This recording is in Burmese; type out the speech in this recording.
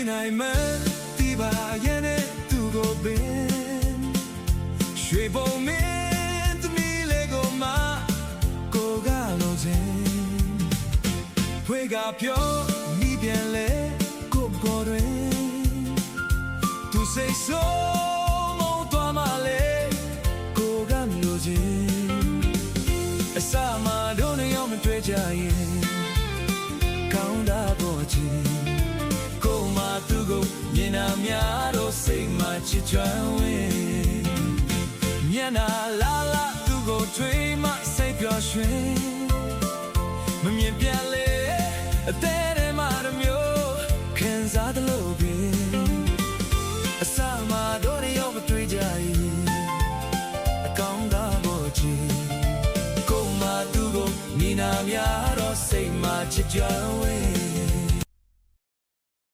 နိုင်မှဒီပါရဲ့နဲ့သူကိုပင်ရွှေပုံမင်းသမီးလေးကိုမှကိုကလို့ခြင်းဖွေကပြောမိပြန်လေကိုပေါ်တွင်သူစိတ်ဆုံးမတော်မလဲကိုကလို့ခြင်းအစမှတို့နေအောင်မတွေ့ကြရင်ကောင်းတာပေါ်ခြင်းကိုမှသူကိုမြင်နာများတော့စိတ်မှချစ်ကြွဝင်မျက်နာလာလာသူကိုထွေးမှစိတ်ပျော်ရွှင်မမြင်ပြန်လေအသေးထဲမှတစ်မျိုးခံစားသလိုပင်အစမှတို့နေရောမတွေ့ကြရင်အကောင်းသာပေါ်ခြင်းကိုမှသူကိုမြင်နာများတော့စိတ်မှချစ်ကြွဝင်